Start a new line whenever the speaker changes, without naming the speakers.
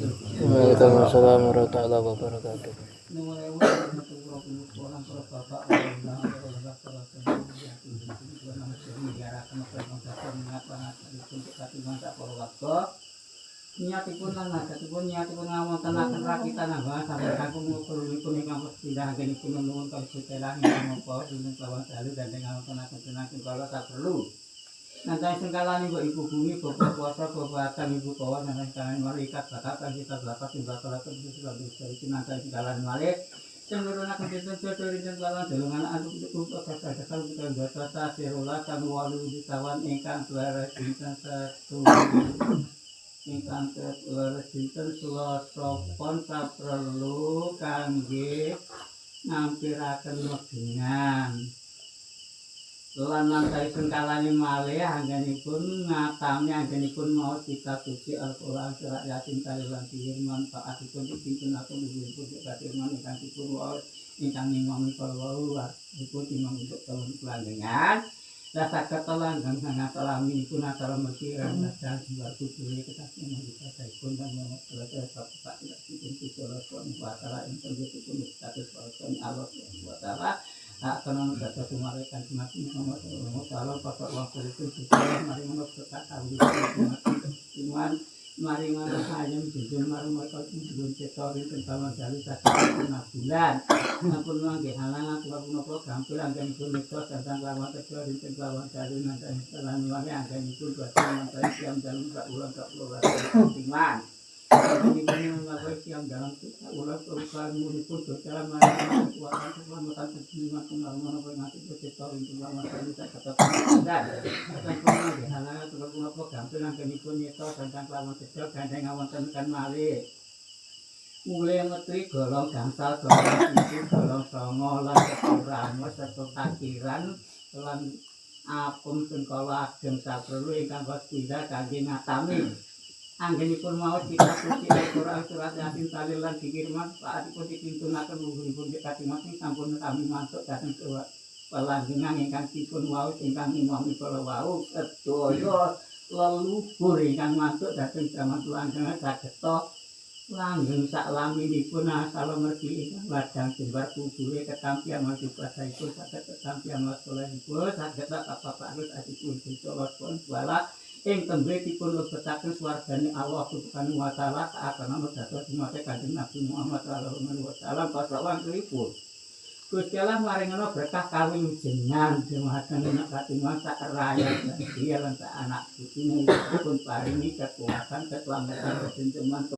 Waalaikumsalam warahmatullahi wabarakatuh.
Niatipun lan ngajatipun niatipun ngawontenaken rakitan nambah sampai kakung ngukur-ukur ingkang pindah anggenipun nuwun kalih telah ingkang napa dinten lawan dalu gandeng ngawontenaken tenaga kala tak perlu. Nanti sengkalan ibu bumi, bapak kuasa, bapak akan ibu kawan, nanti kalian malaikat bakatan kita belakang jumlah kelatan sudah bisa itu nanti sengkalan malik. Cenderung akan jodoh dan lawan dalam anak untuk kata-kata kita berkata serola kan walu ditawan ingkang suara cinta satu ingkang suara cinta sopon tak perlu kangge ngampiraken dengan lan nanti sengkalane malih anggenipun ngatami anggenipun mau kita suci Al-Qur'an surat Yasin kaliyan firman manfaatipun dipun atau dipun firman ingkang dipun waos ingkang ngimami para wau dipun imam untuk tahun pelanggengan lah saged langgeng sangat salaminipun acara mekiran dan jiwa kudune ketasih mengibadah dan mengucapkan bapak tidak dipun dipun wa ta'ala ingkang dipun status Allah wa ta'ala karena data sumarikan semakin kalau pasal waktu itu kita mari menurut kata cuman mari menurut ayam jujur mari mereka jujur cetori tentang dari satu bulan namun lagi halangan kalau program pulang dan itu mitos tentang lawan cetori tentang lawan dari nanti setelah lagi akan itu buat nanti siang dalam tak ulang tak ulang iman ini mengapai siang dalam ulang perusahaan mulipun secara masyarakat kekuatan keselamatan kejiwaan pengaruhan pengasuh bercetar untuk lama sekali saya katakan dan pernah dihalangan untuk program penangkan itu nyetor tentang lama sejak gandeng awan temukan malih mulai metri golong gangsal golong itu golong songo lan kekurang serta takiran lan apun sengkola ageng saperlu ingkang waspada kangge ngatami anggenipun mau kita suci Al-Qur'an surat Yasin talilan dikiriman saatipun dipintunaken mumpun dikatimaken sampun kami mantuk dhateng pelanggengan ingkang dipun waos ingkang imami kala wau sedaya leluhur ingkang mantuk dhateng jaman pelanggengan sageta langgeng sak laminipun asal mergi ingkang ladang jembar kubure ketampian maju pasaipun saged ketampian wasolehipun saged bapak adipun dicolotpun wala ing tembe dipun lebetaken swargane Allah Subhanahu wa taala saakana dados mate Kanjeng Nabi Muhammad sallallahu alaihi wasallam pasawan pripun Gusti Allah maringono berkah kawilujengan dhumateng nek katiman sak rakyat lan dia lan sak anak putune pun paringi kekuatan keselamatan kesentuman